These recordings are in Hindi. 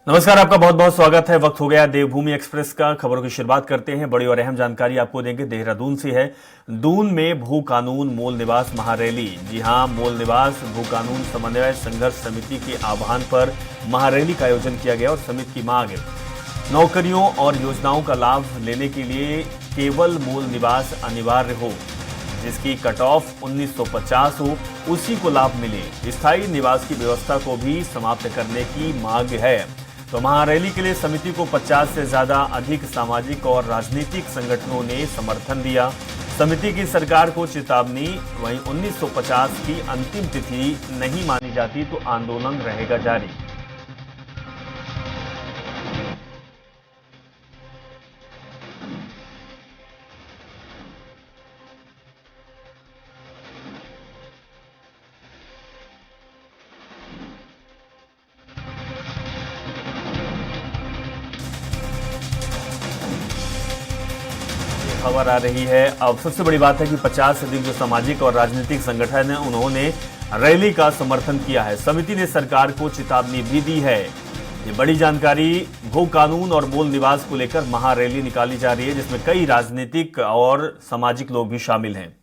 नमस्कार, आपका बहुत बहुत स्वागत है। वक्त हो गया देवभूमि एक्सप्रेस का। खबरों की शुरुआत करते हैं। बड़ी और अहम जानकारी आपको देंगे देहरादून से है। दून में भू कानून मूल निवास महारैली। जी हां, मूल निवास भू कानून समन्वय संघर्ष समिति के आह्वान पर महारैली का आयोजन किया गया और समिति की मांग नौकरियों और योजनाओं का लाभ लेने के लिए केवल मूल निवास अनिवार्य हो, जिसकी कट ऑफ 1950 हो, उसी को लाभ मिले। स्थायी निवास की व्यवस्था को भी समाप्त करने की मांग है। तो महारैली के लिए समिति को 50 से ज्यादा अधिक सामाजिक और राजनीतिक संगठनों ने समर्थन दिया। समिति की सरकार को चेतावनी। वहीं 1950 की अंतिम तिथि नहीं मानी जाती तो आंदोलन रहेगा जारी। खबर आ रही है। अब सबसे बड़ी बात है कि 50 से अधिक जो सामाजिक और राजनीतिक संगठन हैं, उन्होंने रैली का समर्थन किया है। समिति ने सरकार को चेतावनी भी दी है। ये बड़ी जानकारी। भू कानून और मूल निवास को लेकर महारैली निकाली जा रही है, जिसमें कई राजनीतिक और सामाजिक लोग भी शामिल हैं।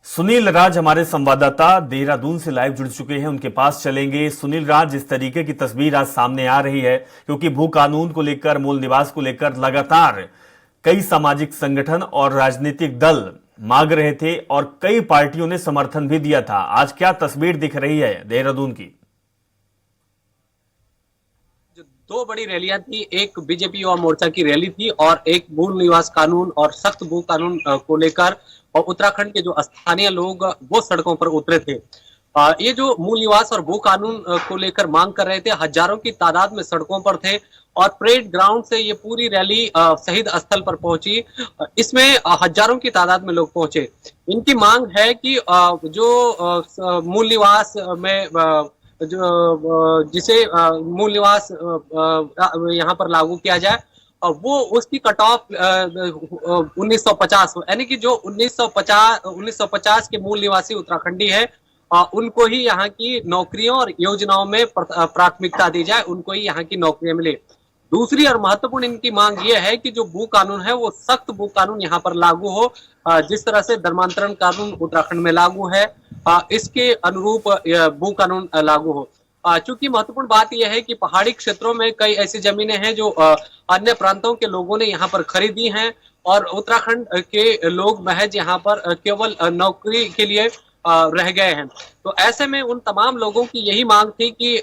सुनील राज हमारे संवाददाता देहरादून से लाइव जुड़ चुके हैं, उनके पास चलेंगे। सुनील राज, जिस तरीके की तस्वीर आज सामने आ रही है, क्योंकि भू कानून को लेकर, मूल निवास को लेकर लगातार कई सामाजिक संगठन और राजनीतिक दल मांग रहे थे और कई पार्टियों ने समर्थन भी दिया था। आज क्या तस्वीर दिख रही है देहरादून की? जो दो बड़ी रैलियां थी, एक बीजेपी युवा मोर्चा की रैली थी और एक मूल निवास कानून और सख्त भू कानून को लेकर और उत्तराखंड के जो स्थानीय लोग वो सड़कों पर उतरे थे। ये जो मूल निवास और भू कानून को लेकर मांग कर रहे थे, हजारों की तादाद में सड़कों पर थे और परेड ग्राउंड से ये पूरी रैली शहीद स्थल पर पहुंची। इसमें हजारों की तादाद में लोग पहुंचे। इनकी मांग है कि जो मूल निवास में जो जिसे मूल निवास यहाँ पर लागू किया जाए, वो उसकी कट ऑफ 1950 यानी कि जो 1950 के मूल निवासी उत्तराखंडी है, उनको ही यहाँ की नौकरियों और योजनाओं में प्राथमिकता दी जाए, उनको ही यहाँ की नौकरियां मिले। दूसरी और महत्वपूर्ण इनकी मांग ये है कि जो भू कानून है वो सख्त भू कानून यहाँ पर लागू हो। जिस तरह से धर्मांतरण कानून उत्तराखंड में लागू है, इसके अनुरूप भू कानून लागू हो। चूंकि महत्वपूर्ण बात यह है कि पहाड़ी क्षेत्रों में कई ऐसी जमीनें हैं जो अन्य प्रांतों के लोगों ने यहाँ पर खरीदी हैं और उत्तराखंड के लोग महज यहाँ पर केवल नौकरी के लिए रह गए हैं। तो ऐसे में उन तमाम लोगों की यही मांग थी कि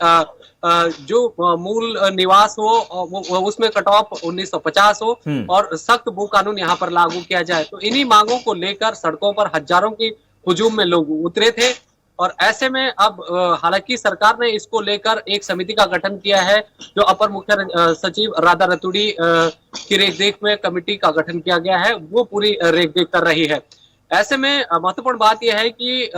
जो मूल निवास हो उसमें कट ऑफ 1950 हो और सख्त भू कानून यहाँ पर लागू किया जाए। तो इन्हीं मांगों को लेकर सड़कों पर हजारों की हुजूम में लोग उतरे थे और ऐसे में अब हालांकि सरकार ने इसको लेकर एक समिति का गठन किया है, जो अपर मुख्य सचिव राधा रतूड़ी की रेखदेख में कमेटी का गठन किया गया है, वो पूरी रेखदेख कर रही है। ऐसे में महत्वपूर्ण बात यह है कि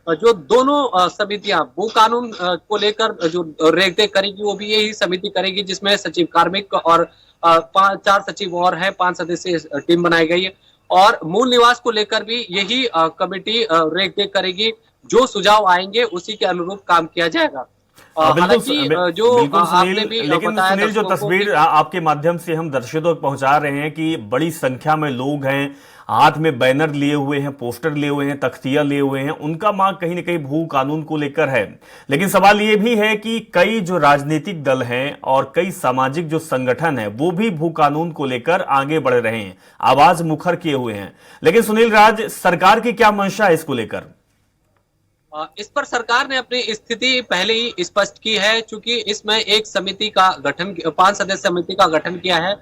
जो दोनों समितियां भू कानून को लेकर जो रेखदेख करेगी, वो भी यही समिति करेगी, जिसमें सचिव कार्मिक और 4 सचिव और हैं, 5 सदस्यीय टीम बनाई गई है। और मूल निवास को लेकर भी यही कमेटी रेखदेख करेगी। जो सुझाव आएंगे उसी के अनुरूप काम किया जाएगा। हालांकि जो आपने भी लेकिन सुनील, जो तस्वीर आपके माध्यम से हम दर्शकों तक पहुंचा रहे हैं कि बड़ी संख्या में लोग हैं, हाथ में बैनर लिए हुए हैं, पोस्टर लिए हुए हैं, तख्तियां लिए हुए हैं, उनका मांग कहीं ना कहीं भू कानून को लेकर है। लेकिन सवाल ये भी है कि कई जो राजनीतिक दल हैं और कई सामाजिक जो संगठन है, वो भी भू कानून को लेकर आगे बढ़ रहे हैं, आवाज मुखर किए हुए हैं। लेकिन सुनील राज, सरकार की क्या मंशा है इसको लेकर? इस पर सरकार ने अपनी स्थिति पहले ही स्पष्ट की है, चूंकि इसमें एक समिति का गठन, 5 सदस्य समिति का गठन किया है,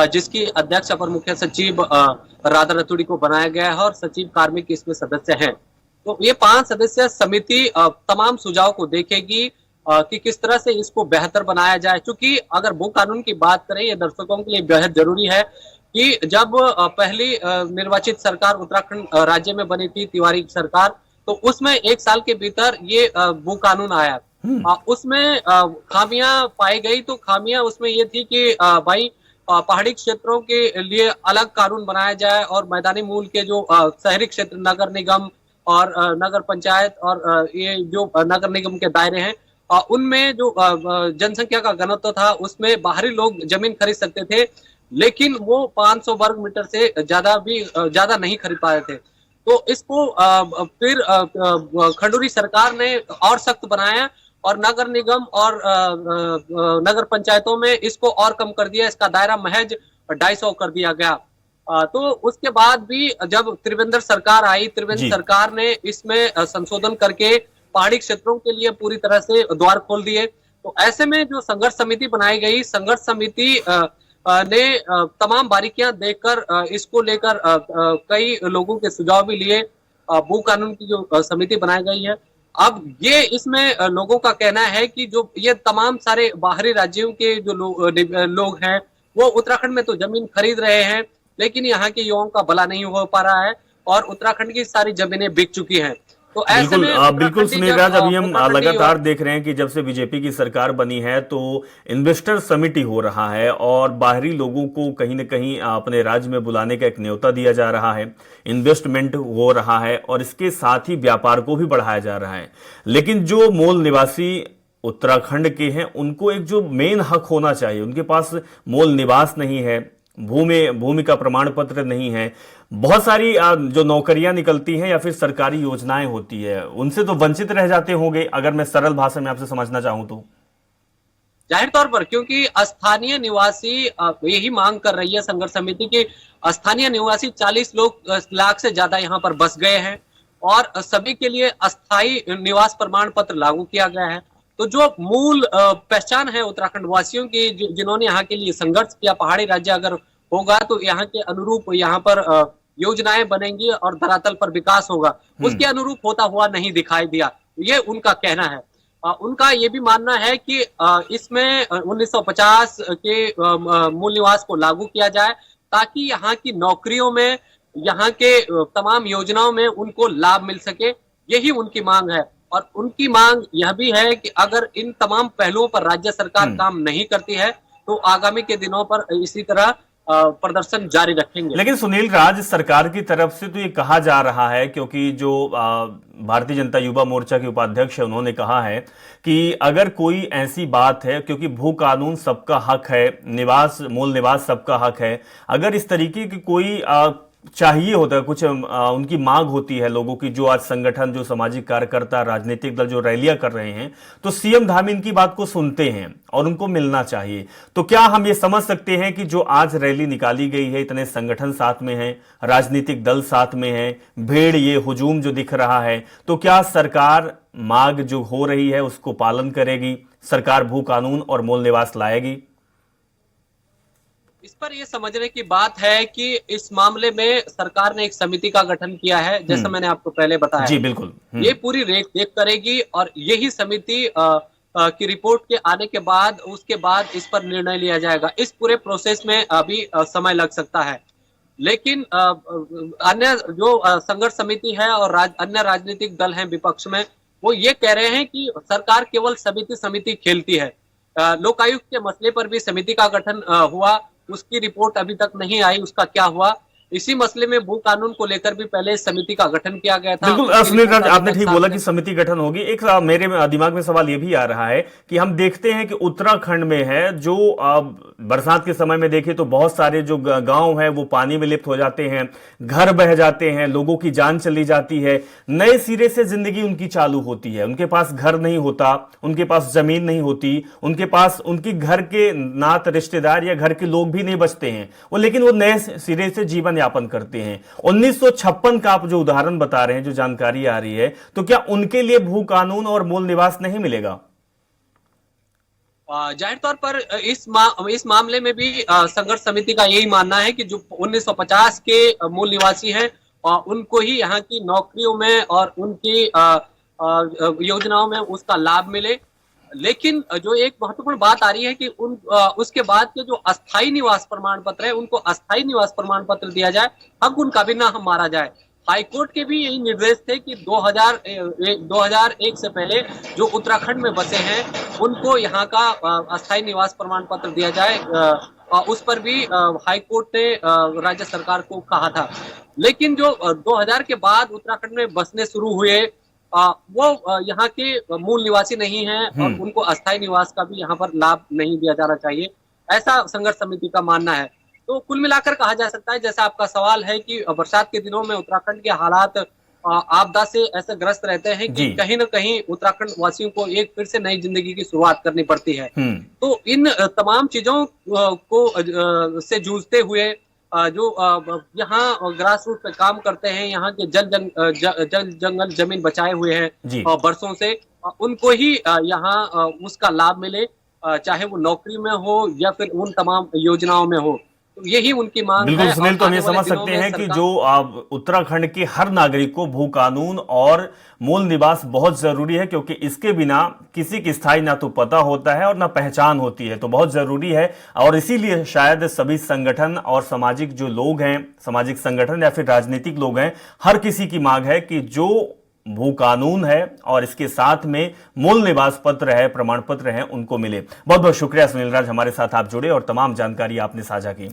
जिसकी अध्यक्ष अपर मुख्य सचिव राधा रतूड़ी को बनाया गया है और सचिव कार्मिक इसमें सदस्य हैं। तो ये 5 सदस्य समिति तमाम सुझाव को देखेगी कि किस तरह से इसको बेहतर बनाया जाए। चूंकि अगर भू कानून की बात करें, ये दर्शकों के लिए बेहद जरूरी है कि जब पहली निर्वाचित सरकार उत्तराखंड राज्य में बनी थी, तिवारी सरकार, तो उसमें 1 साल के भीतर ये भू कानून आया। उसमें खामियां पाई गई। तो खामियां उसमें ये थी कि भाई पहाड़ी क्षेत्रों के लिए अलग कानून बनाया जाए और मैदानी मूल के जो शहरी क्षेत्र, नगर निगम और नगर पंचायत और ये जो नगर निगम के दायरे हैं, उनमें जो जनसंख्या का घनत्व था उसमें बाहरी लोग जमीन खरीद सकते थे, लेकिन वो 500 वर्ग मीटर से ज्यादा नहीं खरीद पा रहे थे। तो इसको फिर खंडूरी सरकार ने और सख्त बनाया और नगर निगम और नगर पंचायतों में इसको और कम कर दिया, इसका दायरा महज 250 कर दिया गया। तो उसके बाद भी जब त्रिवेंद्र सरकार आई, त्रिवेंद्र जी सरकार ने इसमें संशोधन करके पहाड़ी क्षेत्रों के लिए पूरी तरह से द्वार खोल दिए। तो ऐसे में जो संघर्ष समिति बनाई गई, संघर्ष समिति ने तमाम बारीकियां देखकर इसको लेकर कई लोगों के सुझाव भी लिए। भू कानून की जो समिति बनाई गई है, अब ये इसमें लोगों का कहना है कि जो ये तमाम सारे बाहरी राज्यों के जो लोग हैं वो उत्तराखंड में तो जमीन खरीद रहे हैं, लेकिन यहाँ के युवाओं का भला नहीं हो पा रहा है और उत्तराखंड की सारी जमीनें बिक चुकी हैं। तो ऐसे बिल्कुल में बिल्कुल सुनील राज, अभी हम उत्तराखंडी लगातार देख रहे हैं कि जब से बीजेपी की सरकार बनी है तो इन्वेस्टर समिति हो रहा है और बाहरी लोगों को कहीं न कहीं अपने राज्य में बुलाने का एक न्योता दिया जा रहा है, इन्वेस्टमेंट हो रहा है और इसके साथ ही व्यापार को भी बढ़ाया जा रहा है। लेकिन जो मूल निवासी उत्तराखंड के हैं उनको एक जो मेन हक होना चाहिए, उनके पास मूल निवास नहीं है, भूमि का प्रमाण पत्र नहीं है, बहुत सारी जो नौकरियां निकलती हैं या फिर सरकारी योजनाएं होती है, उनसे तो वंचित रह जाते होंगे, अगर मैं सरल भाषा में आपसे समझना चाहूं तो। जाहिर तौर पर, क्योंकि स्थानीय निवासी यही मांग कर रही है संघर्ष समिति की, स्थानीय निवासी 40 लाख से ज्यादा यहाँ पर बस गए हैं और सभी के लिए अस्थायी निवास प्रमाण पत्र लागू किया गया है। तो जो मूल पहचान है उत्तराखंड वासियों की, जिन्होंने यहाँ के लिए संघर्ष किया, पहाड़ी राज्य अगर होगा तो यहाँ के अनुरूप यहाँ पर योजनाएं बनेंगी और धरातल पर विकास होगा, उसके अनुरूप होता हुआ नहीं दिखाई दिया, ये उनका कहना है। उनका ये भी मानना है कि इसमें 1950 के मूल निवास को लागू किया जाए ताकि यहाँ की नौकरियों में, यहाँ के तमाम योजनाओं में उनको लाभ मिल सके, यही उनकी मांग है। और उनकी मांग यह भी है कि अगर इन तमाम पहलुओं पर राज्य सरकार काम नहीं करती है तो आगामी के दिनों पर इसी तरह प्रदर्शन जारी रखेंगे। लेकिन सुनील राज, सरकार की तरफ से तो ये कहा जा रहा है, क्योंकि जो भारतीय जनता युवा मोर्चा के उपाध्यक्ष है उन्होंने कहा है कि अगर कोई ऐसी बात है, क्योंकि भू कानून सबका हक है, मूल निवास सबका हक है, अगर इस तरीके की कोई चाहिए होता है, कुछ उनकी मांग होती है लोगों की, जो आज संगठन, जो सामाजिक कार्यकर्ता, राजनीतिक दल जो रैलियां कर रहे हैं, तो सीएम धामी इनकी बात को सुनते हैं और उनको मिलना चाहिए। तो क्या हम ये समझ सकते हैं कि जो आज रैली निकाली गई है, इतने संगठन साथ में हैं, राजनीतिक दल साथ में हैं, भीड़, ये हुजूम जो दिख रहा है, तो क्या सरकार मांग जो हो रही है उसको पालन करेगी? सरकार भू कानून और मूल निवास लाएगी? इस पर यह समझने की बात है कि इस मामले में सरकार ने एक समिति का गठन किया है, जैसा मैंने आपको पहले बताया। जी बिल्कुल। ये पूरी रेख करेगी और यही समिति की रिपोर्ट के आने के बाद, उसके बाद इस पर निर्णय लिया जाएगा। इस पूरे प्रोसेस में अभी समय लग सकता है, लेकिन अन्य जो संघर्ष समिति है और अन्य राजनीतिक दल हैं विपक्ष में, वो ये कह रहे हैं कि सरकार केवल समिति खेलती है। लोकायुक्त के मसले पर भी समिति का गठन हुआ, उसकी रिपोर्ट अभी तक नहीं आई, उसका क्या हुआ। इसी मसले में भू कानून को लेकर भी पहले समिति का गठन किया गया था। बिल्कुल सुनील राज, आपने ठीक बोला कि समिति गठन होगी। एक मेरे दिमाग में सवाल ये भी आ रहा है कि हम देखते हैं कि उत्तराखंड में है जो बरसात के समय में देखें तो बहुत सारे जो गांव हैं वो पानी में लिप्त हो जाते हैं, घर बह जाते हैं, लोगों की जान चली जाती है, नए सिरे से जिंदगी उनकी चालू होती है। उनके पास घर नहीं होता, उनके पास जमीन नहीं होती, उनके पास उनकी घर के नात रिश्तेदार या घर के लोग भी नहीं बचते हैं, लेकिन वो नए सिरे से जीवन यापन करते हैं। 1956 का आप जो उदाहरण बता रहे हैं, जो जानकारी आ रही है, तो क्या उनके लिए भू कानून और मूल निवास नहीं मिलेगा? जाहिर तौर पर इस मामले में भी संघर्ष समिति का यही मानना है कि जो 1950 के मूल निवासी हैं उनको ही यहाँ की नौकरियों में और उनकी योजनाओं में उसका लाभ मिले। लेकिन जो एक महत्वपूर्ण बात आ रही है कि उसके बाद के जो अस्थायी निवास प्रमाण पत्र है, उनको अस्थायी निवास प्रमाण पत्र दिया जाए, हक उनका भी ना मारा जाए। हाईकोर्ट के भी यही निर्देश थे कि 2001 से पहले जो उत्तराखंड में बसे हैं उनको यहाँ का अस्थायी निवास प्रमाण पत्र दिया जाए। उस पर भी हाई कोर्ट ने राज्य सरकार को कहा था। लेकिन जो 2000 के बाद उत्तराखंड में बसने शुरू हुए वो यहाँ के मूल निवासी नहीं हैं और उनको अस्थायी निवास का भी यहाँ पर लाभ नहीं दिया जाना चाहिए, ऐसा संघर्ष समिति का मानना है। तो कुल मिलाकर कहा जा सकता है, जैसा आपका सवाल है कि बरसात के दिनों में उत्तराखंड के हालात आपदा से ऐसे ग्रस्त रहते हैं कि जी। कहीं न कहीं उत्तराखंड वासियों को एक फिर से नई जिंदगी की शुरुआत करनी पड़ती है। तो इन तमाम चीजों से जूझते हुए जो यहाँ ग्रास रूट पे काम करते हैं, यहाँ के जल जंगल जमीन बचाए हुए हैं जी। बरसों से, उनको ही यहाँ उसका लाभ मिले, चाहे वो नौकरी में हो या फिर उन तमाम योजनाओं में हो। तो यही उनकी मांग है। बिल्कुल सुनील, तो हम आने ये वाले समझ दिनों सकते में हैं कि सरकार जो उत्तराखंड के हर नागरिक को भू कानून और मूल निवास बहुत जरूरी है, क्योंकि इसके बिना किसी की स्थायी ना तो पता होता है और ना पहचान होती है, तो बहुत जरूरी है। और इसीलिए शायद सभी संगठन और सामाजिक जो लोग हैं, सामाजिक संगठन या फिर राजनीतिक लोग हैं, हर किसी की मांग है कि जो भू कानून है और इसके साथ में मूल निवास पत्र है, प्रमाण पत्र है, उनको मिले। बहुत बहुत शुक्रिया सुनील राज, हमारे साथ आप जुड़े और तमाम जानकारी आपने साझा की।